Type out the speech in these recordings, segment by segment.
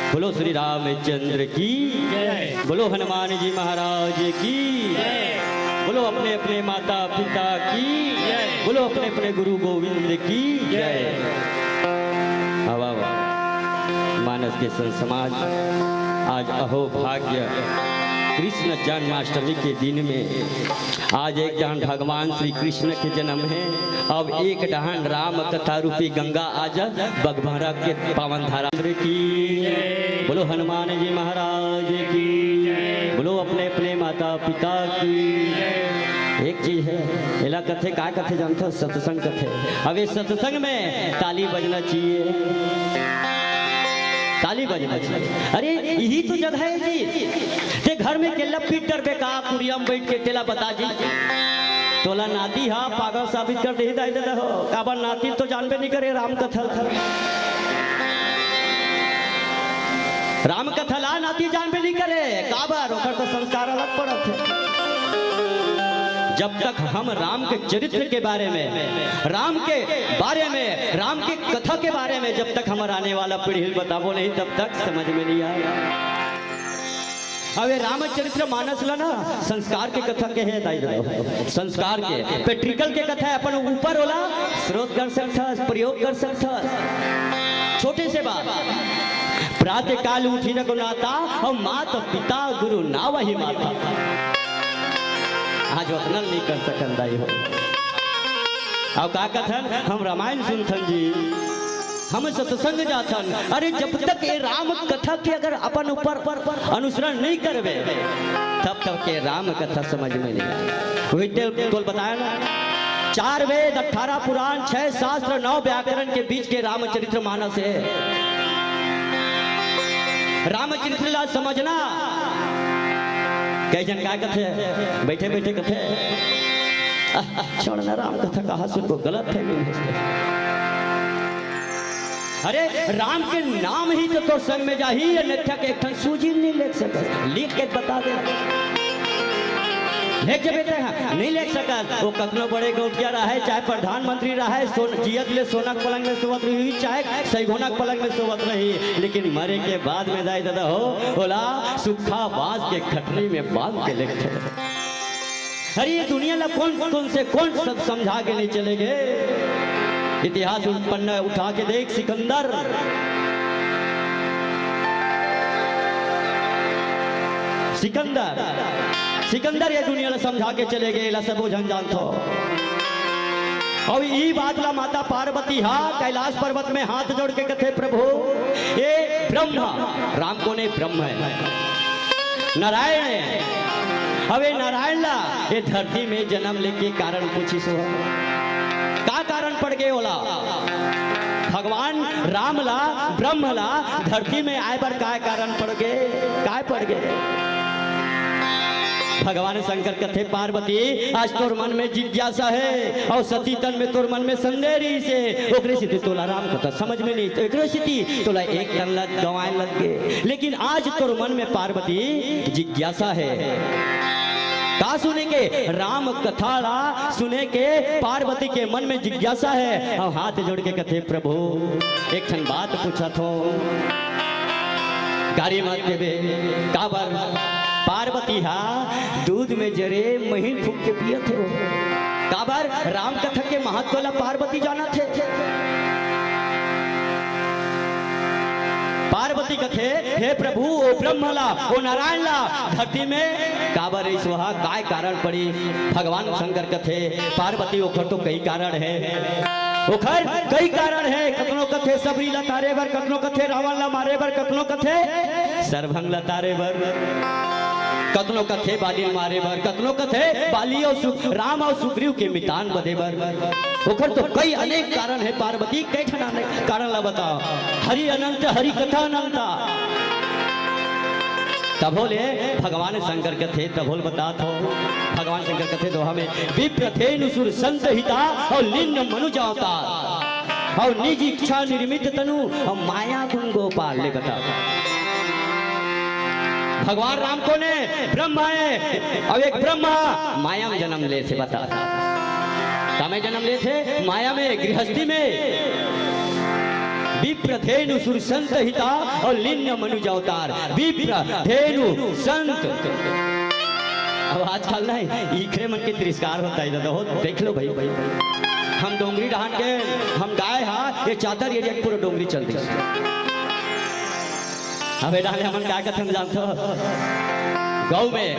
बोलो श्री रामचंद्र की जय। बोलो हनुमान जी महाराज की जय। बोलो अपने अपने माता पिता की जय। बोलो अपने अपने गुरु गोविंद की जय। हवा मानस के संत समाज आज अहोभाग्य कृष्ण जन्माष्टमी के दिन में आज एक जहां भगवान श्री कृष्ण के जन्म है, अब एक डहान राम कथा रूपी गंगा आज बगभरा के पावन धारा की। बोलो हनुमान जी महाराज की। बोलो अपने अपने माता पिता की। एक चीज है एला कथे का कथे जानते हो, सत्संग कथे। अब इस सत्संग में ताली बजना चाहिए, ताली बजना चाहिए। अरे यही तो जगह है जी ते घर में केला पीटर बेका कुड़िया में बैठ के तेला बता जी तोला नाती हा पागल साबित कर दे दाई दे हो काबा नाती तो जानबे नहीं करे राम कथा राम कथा ला नाती जानबे नहीं करे काबर ओकर तो संस्कार अलग पड़त है। जब तक हम राम के चरित्र के बारे में, राम के बारे में, राम की कथा के बारे में जब तक हमारा आने वाला पीढ़ी बताबो नहीं तब तक समझ में नहीं आएगा। अबे रामचरित्र मानस ला ना संस्कार के कथा के है दाई दो संस्कार के पेट्रिकल के कथा है अपन ऊपर होला स्रोत कर सकता प्रयोग कर सकता। छोटे से बात प्रातः काल उठी न गुनाता और माता पिता गुरु ना वही माता आज उतना नहीं कर सकन दाई हो। अब का कथन हम रामायण सुनथन जी, हम सत्संग जाथन। अरे जब तक ये राम कथा के अगर अपन ऊपर अनुसरण नहीं करबे तब तक के राम कथा समझ में नहीं आए। वही तो बताया ना 4 वेद 18 पुराण 6 शास्त्र 9 व्याकरण के बीच के रामचरित्र मानस है। रामचरित्र ला समझना कई जन क्या कथे बैठे बैठे कथे छोड़ना राम कथा कहा सुन को गलत है। अरे राम के नाम ही तो संग में जा ही अन्यथा के एक सूजी नहीं लिख सका लिख के बता दे लिख के बेटे नहीं लिख सका वो कतनो बड़े गौटिया रहा है चाहे प्रधानमंत्री रहा है जियत ले सोनक पलंग में सोवत रही चाहे सैगोनक पलंग में सोवत रही लेकिन मरे के बाद में दाई दादा हो बोला सुखा बाज के खटरी में बांध के लिखते। अरे ये दुनिया ला कौन से कौन सब समझा के नहीं चलेगे। इतिहास उत्पन्न उठा के देख सिकंदर सिकंदर ये दुनिया ला समझा के चले गए ला सब जान थो। और ये बात ला माता पार्वती हा कैलाश पर्वत में हाथ जोड़ के कथे प्रभु ये ब्रह्म राम को ने ब्रह्म है नारायण है। अबे नारायण ला ये धरती में जन्म लेके कारण पूछी सो का कारण पड़ गए होला भगवान राम ला ब्रह्म ला धरती में आए पर काय कारण पड़ गए काय पड़ गए। भगवान शंकर कथे पार्वती आज तोर मन में जिज्ञासा है और सती तन में तोर मन में संदेह रही से ओकरे सिद्धि तोला राम कथा समझ में नहीं ओकरे सिद्धि तोला एक टन लग गवाए लग गए लेकिन आज तोर मन में पार्वती जिज्ञासा है का सुने के राम कथा ला सुने के पार्वती के मन में जिज्ञासा है और हाथ जोड़ के कथे प्रभु एक क्षण बात पूछा थो गाड़ी मत देवे काबर पार्वती हा दूध में जरे महीन फूक के पिए थे काबर राम कथा के महत्व ला पार्वती जाना थे। पार्वती कथे हे प्रभु ओ ब्रह्म ला ओ नारायण ला धरती में काबर ईश्वहा काय कारण पड़ी भगवान शंकर कथे पार्वती ओखर तो कई कारण है ओखर कई कारण है कतनो कथे सबरी ला तारे बर कतनो कथे रावण ला मारे बर कतनो कथे सर्वभंग ला तारे बर कतनो कथे बाली मारे बर कतनो कथे बाली और राम और सुग्रीव के मितान बधे बर ओखर तो कई अनेक कारण है पार्वती कई ठना कारण ला बताओ हरि अनंत हरि कथा अनंता तभोले भगवान शंकर कथे तभोल बता थो भगवान शंकर कथे दोहा में विप्रथेनु सुर संत हिता और लिंग मनुजावता और निज इच्छा निर्मित तनु और माया गुण गोपाल ले बता भगवान राम को ने ब्रह्मा है अब एक ब्रह्मा माया में जन्म ले से बता था में जन्म ले थे माया में गृहस्थी में विप्र धेनु सुर संत हिता और लिन्न मनुज अवतार। विप्र धेनु संत। अब आजकल नहीं इखरे मन के तिरस्कार होता है दादा, हो देख लो भाई भाई हम डोंगरी ढांड के हम गाय हा ये चादर एरिया पूरा डोंगरी चल रही हमें डाले हम क्या कहते हम जानते हो गाँव में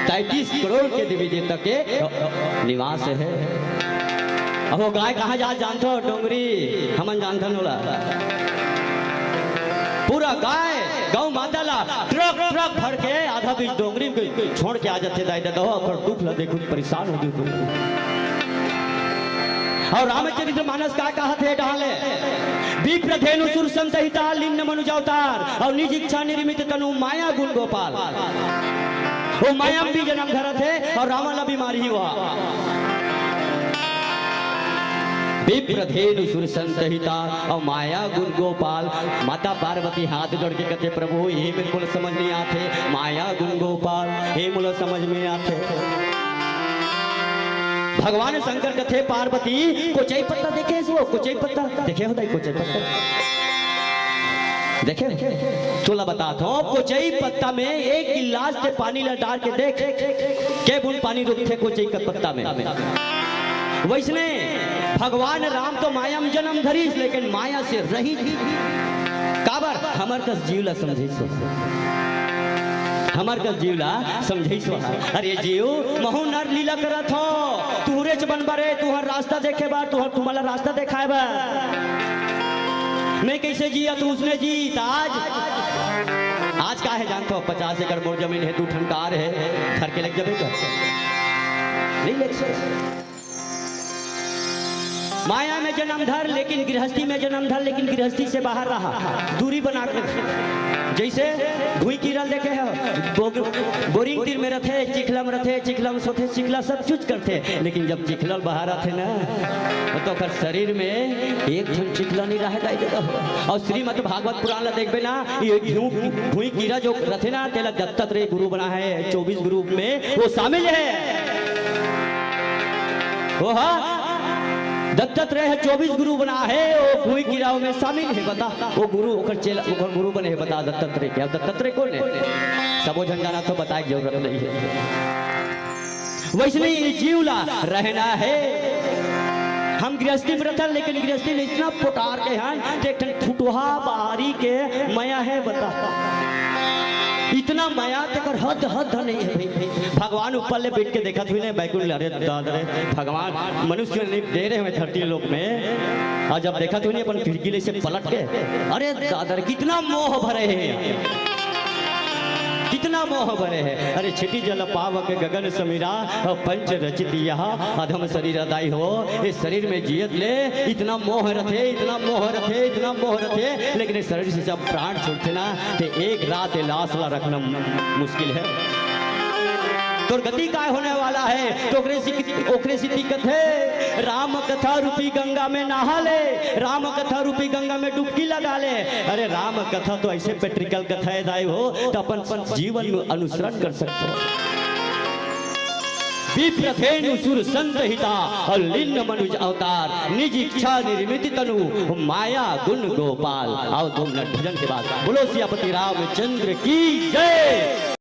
33 करोड़ के देवी देवता के निवास है। अब वो गाय कहाँ जा जानते हो डोंगरी हम जानते होला पूरा गाय गौ माता ला ट्रक ट्रक भर के आधा बीच डोंगरी में छोड़ के आ जाते दाई दादा और दुख ल देखो परेशान हो गई। और रामचरित्र मानस का कहा थे डाले विप्र धेनु सुर संत हिता लिन्न मनुज अवतार और निज इच्छा निर्मित तनु माया गुण गोपाल। वो माया भी जन्म धरा थे और रावण ला बीमारी हुआ। विप्र धेनु सुर संत हिता और माया गुण गोपाल। माता पार्वती हाथ जोड़ के कहते प्रभु ये मेरे को समझ नहीं आते माया गुण गोपाल ये मुझे समझ में आते। भगवान शंकर कथे पार्वती कोचई पत्ता देखे इसको कोचई पत्ता देखे होता है कोचई पत्ता देखे चोला बताता हूँ। कोचई पत्ता में एक गिलास से पानी ला डाल के देख के बूंद पानी रुकते कोचई का पत्ता में। वैसने भगवान राम तो माया में जन्म धरी लेकिन माया से रही काबर हमर कस जीव ला समझी सो हमर कस जीव ला समझी सो। अरे जीव महु नर लीला करत हो तुहरे च बन बरे तुहर रास्ता देखे बा तुहर तुम्हारा रास्ता देखाए बा मैं कैसे जिया तू उसने जीत आज का है जानते हो 50 एकड़ मोर जमीन है तू ठनकार है घर के लग जाबे कर नहीं लग माया में जन्म धर लेकिन गृहस्थी में जन्म धर लेकिन गृहस्थी से बाहर रहा दूरी बना कर जैसे भूई कीरल देखे हो बोरिंग तीर में रथे चिखलम सोथे चिखला सब चूज करते लेकिन जब चिखलल बाहर आते ना तो कर शरीर में एक धन चिखला नहीं रहे। और श्रीमद् भागवत पुराण ला देखबे ना ये भूई कीरा जो रथे ना तेला दत्तात्रेय गुरु बना है 24 गुरु में वो शामिल है। वो हाँ दत्तात्रेय है 24 गुरु बना है वो भूई गिराव में शामिल है। बता वो गुरु ओकर चेला ओकर गुरु बने है बता दत्तात्रेय क्या दत्तात्रेय कौन है सबो जन जाना तो बताए जरूरत नहीं है। वैसने जीवला रहना है हम गृहस्थी में रहता लेकिन गृहस्थी में इतना पुकार के हैं देख फुटुहा बाहरी के माया है बता इतना माया तेकर हद हद नहीं है भाई। भगवान ऊपर ले बैठ के देखा थी ने बैकुंठ अरे दादा रे भगवान मनुष्य ने दे रहे हैं धरती लोक में और जब देखा थी अपन खिड़की से पलट के अरे दादा रे कितना मोह भरे हैं कितना मोह भरे है। अरे छिटी जल पावक गगन समीरा और पंच रचित यहाँ अधम शरीर अदाई हो इस शरीर में जियत ले इतना मोह रथे इतना मोह रथे इतना मोह रथे लेकिन इस शरीर से जब प्राण छूटते ना तो एक रात लाश ला रखना मुश्किल है। तो गति काय होने वाला है तो ओकरे से दिक्कत है राम कथा रूपी गंगा में नहा ले राम कथा रूपी गंगा में डुबकी लगा ले। अरे राम कथा तो ऐसे पेट्रिकल कथा है दाई हो तो अपन जीवन में अनुसरण कर सकते हो। विप्र धेनु सुर संत हिता और लिन्न मनुज अवतार निज इच्छा निर्मित तनु माया गुण गोपाल। आओ 2 मिनट भजन के बाद बोलो सियापति रामचंद्र की जय।